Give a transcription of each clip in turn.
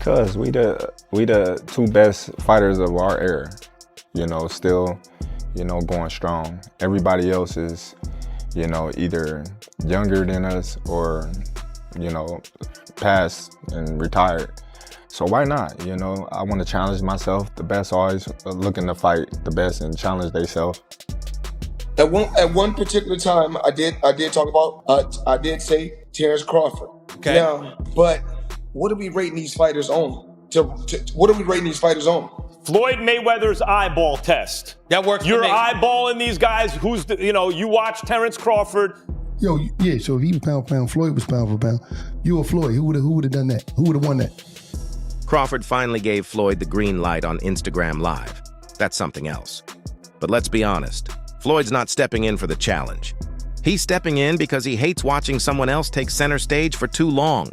Cause we the two best fighters of our era, you know, still, you know, going strong. Everybody else is, you know, either younger than us or, you know, passed and retired. So why not? You know, I want to challenge myself. The best always looking to fight the best and challenge themselves. At one particular time, I did talk about, I did say Terence Crawford. Okay. Now, but what are we rating these fighters on? What are we rating these fighters on? Floyd Mayweather's eyeball test. That works for You're me. eyeballing these guys. Who's the, you know, you watch Terence Crawford. Yo, yeah, so if he was pound for pound, Floyd was pound for pound. You or Floyd, who would have done that? Who would have won that? Crawford finally gave Floyd the green light on Instagram Live. That's something else. But let's be honest, Floyd's not stepping in for the challenge. He's stepping in because he hates watching someone else take center stage for too long.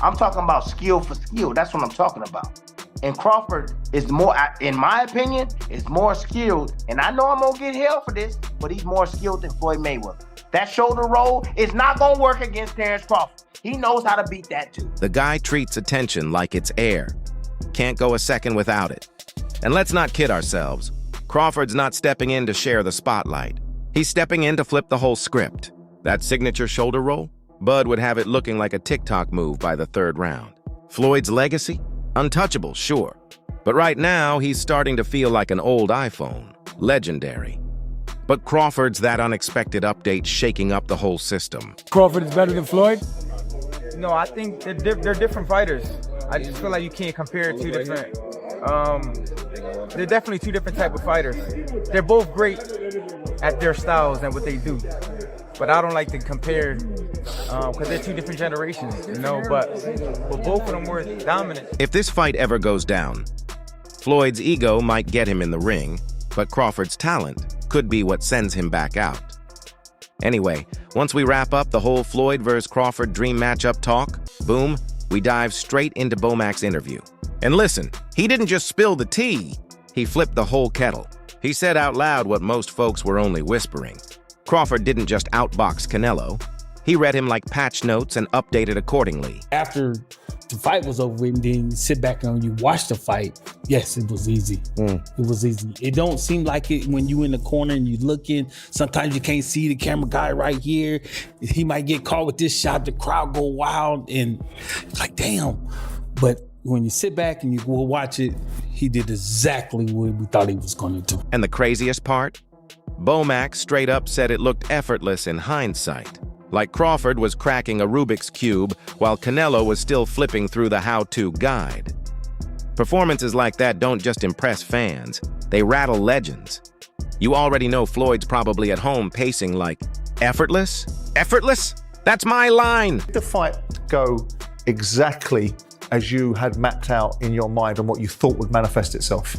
I'm talking about skill for skill. That's what I'm talking about. And Crawford is more, in my opinion, is more skilled. And I know I'm gonna get hell for this, but he's more skilled than Floyd Mayweather. That shoulder roll is not gonna work against Terence Crawford. He knows how to beat that too. The guy treats attention like it's air. Can't go a second without it. And let's not kid ourselves. Crawford's not stepping in to share the spotlight. He's stepping in to flip the whole script. That signature shoulder roll? Bud would have it looking like a TikTok move by the third round. Floyd's legacy? Untouchable, sure. But right now, he's starting to feel like an old iPhone. Legendary. But Crawford's that unexpected update shaking up the whole system. Crawford is better than Floyd? No, I think they're different fighters. I just feel like you can't compare two different. They're definitely two different type of fighters. They're both great at their styles and what they do. But I don't like to compare because they're two different generations, you know, but both of them were dominant. If this fight ever goes down, Floyd's ego might get him in the ring, but Crawford's talent could be what sends him back out. Anyway, once we wrap up the whole Floyd vs. Crawford dream matchup talk, boom, we dive straight into Bomac's interview. And listen, he didn't just spill the tea, he flipped the whole kettle. He said out loud what most folks were only whispering. Crawford didn't just outbox Canelo. He read him like patch notes and updated accordingly. After the fight was over and then you sit back and you watch the fight, yes, it was easy. It was easy. It don't seem like it when you in the corner and you looking. Sometimes you can't see the camera guy right here. He might get caught with this shot, the crowd go wild and it's like, damn. But when you sit back and you go watch it, he did exactly what we thought he was gonna do. And the craziest part? Bomac straight up said it looked effortless in hindsight. Like Crawford was cracking a Rubik's Cube while Canelo was still flipping through the how-to guide. Performances like that don't just impress fans, they rattle legends. You already know Floyd's probably at home pacing like, effortless? Effortless? That's my line! Did the fight go exactly as you had mapped out in your mind and what you thought would manifest itself?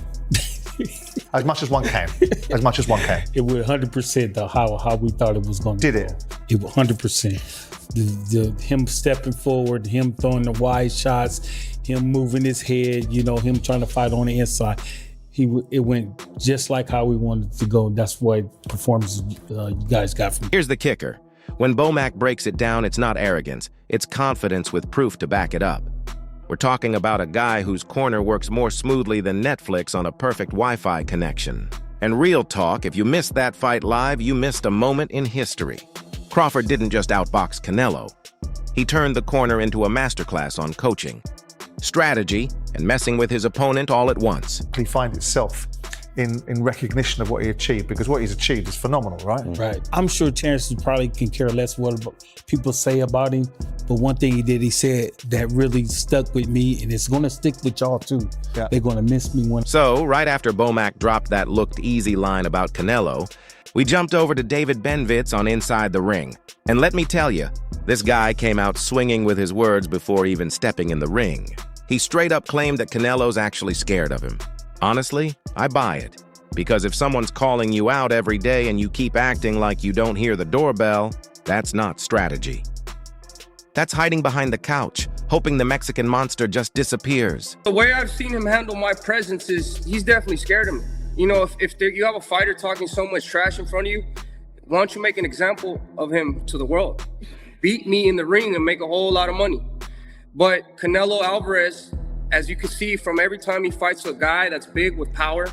As much as one can. As much as one can. It was 100% though, how we thought it was going to go. Did it? It was 100%. Him stepping forward, him throwing the wide shots, him moving his head, you know, him trying to fight on the inside. It went just like how we wanted it to go. That's what performance you guys got from. Here's the kicker. When Bomac breaks it down, it's not arrogance. It's confidence with proof to back it up. We're talking about a guy whose corner works more smoothly than Netflix on a perfect Wi-Fi connection. And real talk, if you missed that fight live, you missed a moment in history. Crawford didn't just outbox Canelo. He turned the corner into a masterclass on coaching, strategy, and messing with his opponent all at once. He finds itself in recognition of what he achieved, because what he's achieved is phenomenal, right? Right. I'm sure Terence probably can care less what people say about him, but one thing he did, he said that really stuck with me, and it's gonna stick with y'all too. Yeah. They're gonna miss me when. So, right after Bomac dropped that looked easy line about Canelo, we jumped over to David Benavidez on Inside the Ring. And let me tell you, this guy came out swinging with his words before even stepping in the ring. He straight up claimed that Canelo's actually scared of him. Honestly, I buy it. Because if someone's calling you out every day and you keep acting like you don't hear the doorbell, that's not strategy. That's hiding behind the couch, hoping the Mexican monster just disappears. The way I've seen him handle my presence is he's definitely scared of me. You know, if you have a fighter talking so much trash in front of you, why don't you make an example of him to the world? Beat me in the ring and make a whole lot of money. But Canelo Alvarez as you can see from every time he fights a guy that's big with power,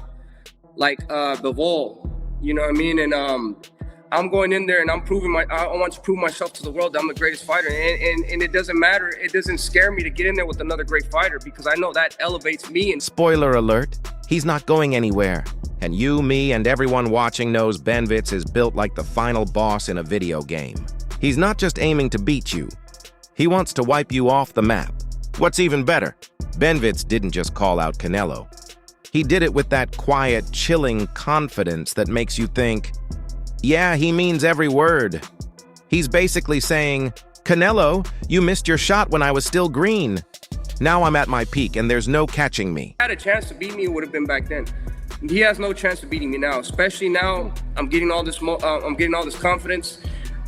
like Bivol, you know what I mean? And I'm going in there and I want to prove myself to the world that I'm the greatest fighter. And it doesn't matter. It doesn't scare me to get in there with another great fighter because I know that elevates me. And spoiler alert, he's not going anywhere. And you, me, and everyone watching knows Benavidez is built like the final boss in a video game. He's not just aiming to beat you. He wants to wipe you off the map. What's even better, Benavidez didn't just call out Canelo. He did it with that quiet, chilling confidence that makes you think, yeah, he means every word. He's basically saying, Canelo, you missed your shot when I was still green. Now I'm at my peak and there's no catching me. If he had a chance to beat me, it would have been back then. He has no chance of beating me now, especially now I'm getting all this confidence.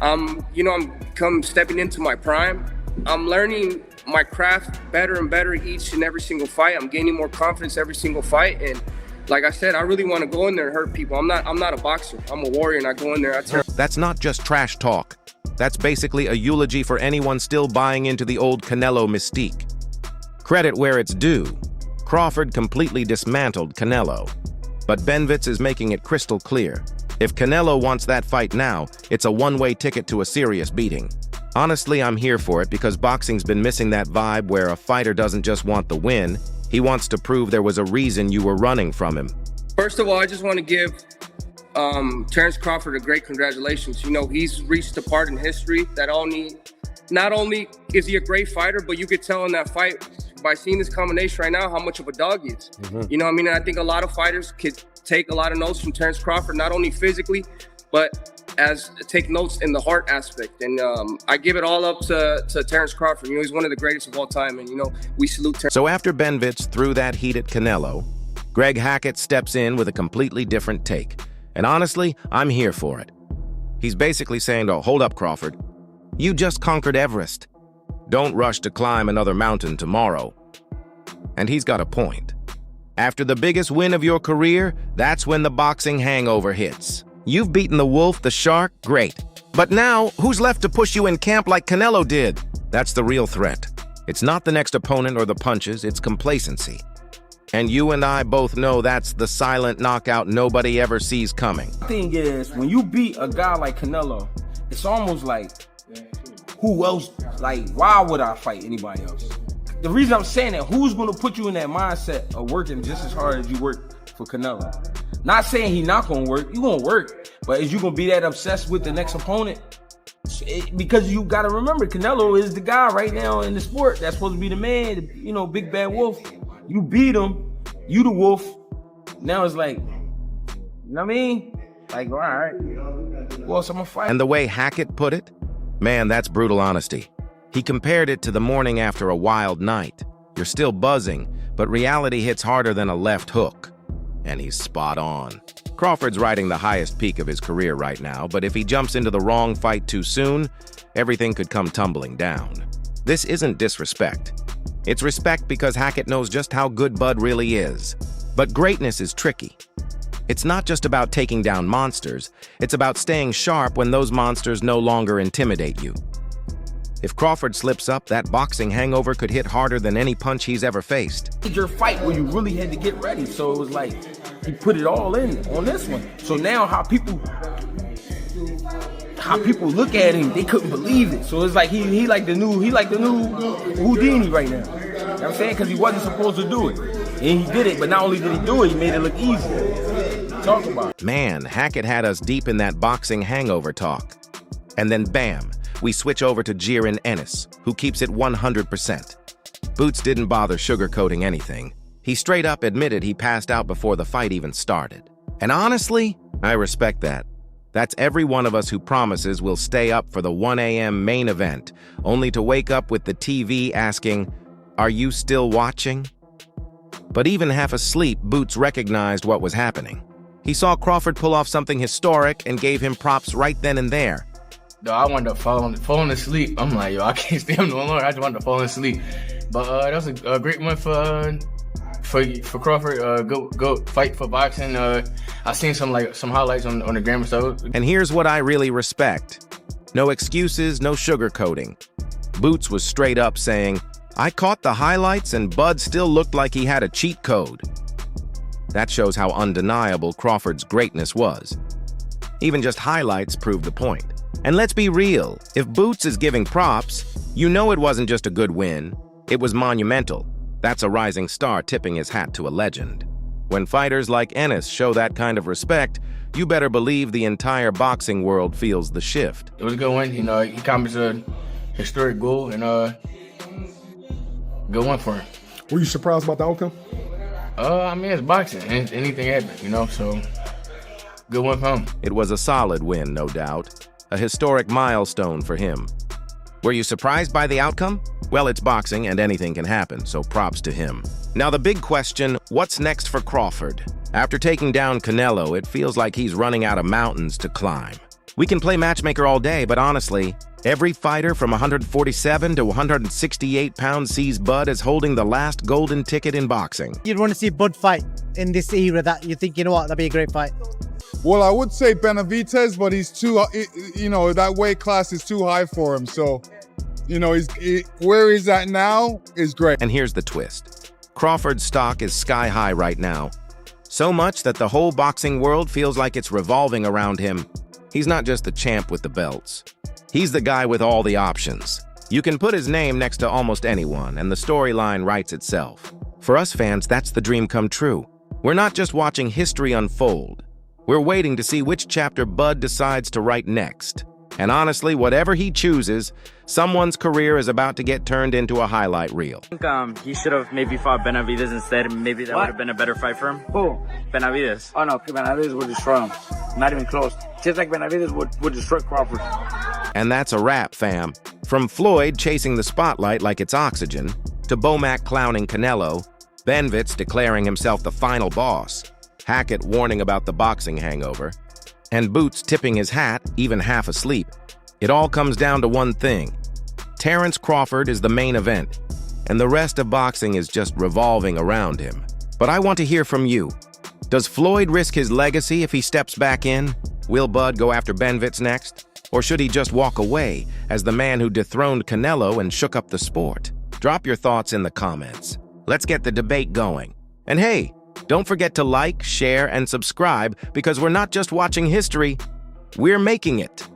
I'm stepping into my prime. I'm learning my craft better and better each and every single fight. I'm gaining more confidence every single fight. And like I said, I really want to go in there and hurt people. I'm not a boxer. I'm a warrior, and I go in there. That's not just trash talk. That's basically a eulogy for anyone still buying into the old Canelo mystique. Credit where it's due. Crawford completely dismantled Canelo. But Benavidez is making it crystal clear. If Canelo wants that fight now, it's a one-way ticket to a serious beating. Honestly, I'm here for it because boxing's been missing that vibe where a fighter doesn't just want the win, he wants to prove there was a reason you were running from him. First of all, I just want to give Terence Crawford a great congratulations. You know, he's reached a part in history that not only is he a great fighter, but you could tell in that fight by seeing this combination right now how much of a dog he is. You know what I mean? And I think a lot of fighters could take a lot of notes from Terence Crawford, not only physically, but take notes in the heart aspect. And I give it all up to Terence Crawford. You know, he's one of the greatest of all time. And, you know, we salute Terence. So after Benavidez threw that heat at Canelo, Greg Hackett steps in with a completely different take. And honestly, I'm here for it. He's basically saying, oh, hold up, Crawford. You just conquered Everest. Don't rush to climb another mountain tomorrow. And he's got a point. After the biggest win of your career, that's when the boxing hangover hits. You've beaten the wolf, the shark, great. But now, who's left to push you in camp like Canelo did? That's the real threat. It's not the next opponent or the punches, it's complacency. And you and I both know that's the silent knockout nobody ever sees coming. The thing is, when you beat a guy like Canelo, it's almost like, who else, like, why would I fight anybody else? The reason I'm saying that, who's gonna put you in that mindset of working just as hard as you work for Canelo? Not saying he's not gonna work, you gonna work, but is you gonna be that obsessed with the next opponent? Because you gotta remember, Canelo is the guy right now in the sport that's supposed to be the man, you know, big bad wolf. You beat him, you the wolf. Now it's like, you know what I mean? Like, all right, well, so I'm gonna fight. And the way Hackett put it, man, that's brutal honesty. He compared it to the morning after a wild night. You're still buzzing, but reality hits harder than a left hook. And he's spot on. Crawford's riding the highest peak of his career right now, but if he jumps into the wrong fight too soon, everything could come tumbling down. This isn't disrespect. It's respect because Hackett knows just how good Bud really is. But greatness is tricky. It's not just about taking down monsters, it's about staying sharp when those monsters no longer intimidate you. If Crawford slips up, that boxing hangover could hit harder than any punch he's ever faced. It's your fight where you really had to get ready, so it was like, he put it all in on this one. So now how people look at him, they couldn't believe it. So it's like he like the new Houdini right now. You know what I'm saying? Because he wasn't supposed to do it. And he did it, but not only did he do it, he made it look easy. Talk about it. Man, Hackett had us deep in that boxing hangover talk. And then bam, we switch over to Jiren Ennis, who keeps it 100%. Boots didn't bother sugarcoating anything. He straight up admitted he passed out before the fight even started. And honestly, I respect that. That's every one of us who promises we'll stay up for the 1 a.m. main event, only to wake up with the TV asking, "Are you still watching?" But even half asleep, Boots recognized what was happening. He saw Crawford pull off something historic and gave him props right then and there. Yo, I wanted to fall asleep. I'm like, yo, I can't stay up no longer. I just wanted to fall asleep. But that was a great one for Crawford. Go fight for boxing. I seen some highlights on the gram stuff. And here's what I really respect: no excuses, no sugarcoating. Boots was straight up saying, I caught the highlights and Bud still looked like he had a cheat code. That shows how undeniable Crawford's greatness was. Even just highlights prove the point. And let's be real, if Boots is giving props, you know it wasn't just a good win, it was monumental. That's a rising star tipping his hat to a legend. When fighters like Ennis show that kind of respect, you better believe the entire boxing world feels the shift. It was a good win, he accomplished a historic goal, and good one for him. Were you surprised about the outcome? It's boxing, anything happens, so good one for him. It was a solid win, no doubt. A historic milestone for him. Were you surprised by the outcome? Well, it's boxing and anything can happen, so props to him. Now the big question, what's next for Crawford? After taking down Canelo, it feels like he's running out of mountains to climb. We can play matchmaker all day, but honestly, every fighter from 147 to 168 pounds sees Bud as holding the last golden ticket in boxing. You'd want to see Bud fight in this era that you think, that'd be a great fight. Well, I would say Benavidez, but he's too, that weight class is too high for him. So, where he's at now is great. And here's the twist. Crawford's stock is sky high right now. So much that the whole boxing world feels like it's revolving around him. He's not just the champ with the belts. He's the guy with all the options. You can put his name next to almost anyone, and the storyline writes itself. For us fans, that's the dream come true. We're not just watching history unfold. We're waiting to see which chapter Bud decides to write next. And honestly, whatever he chooses, someone's career is about to get turned into a highlight reel. I think he should have maybe fought Benavidez instead. Maybe that would have been a better fight for him. Who? Benavidez. Oh no, Benavidez would destroy him. Not even close. Just like Benavidez would destroy Crawford. And that's a wrap, fam. From Floyd chasing the spotlight like it's oxygen, to Bomac clowning Canelo, Benavidez declaring himself the final boss, Hackett warning about the boxing hangover, and Boots tipping his hat, even half asleep. It all comes down to one thing. Terence Crawford is the main event, and the rest of boxing is just revolving around him. But I want to hear from you. Does Floyd risk his legacy if he steps back in? Will Bud go after Benavidez next? Or should he just walk away as the man who dethroned Canelo and shook up the sport? Drop your thoughts in the comments. Let's get the debate going. And hey, don't forget to like, share, and subscribe because we're not just watching history, we're making it.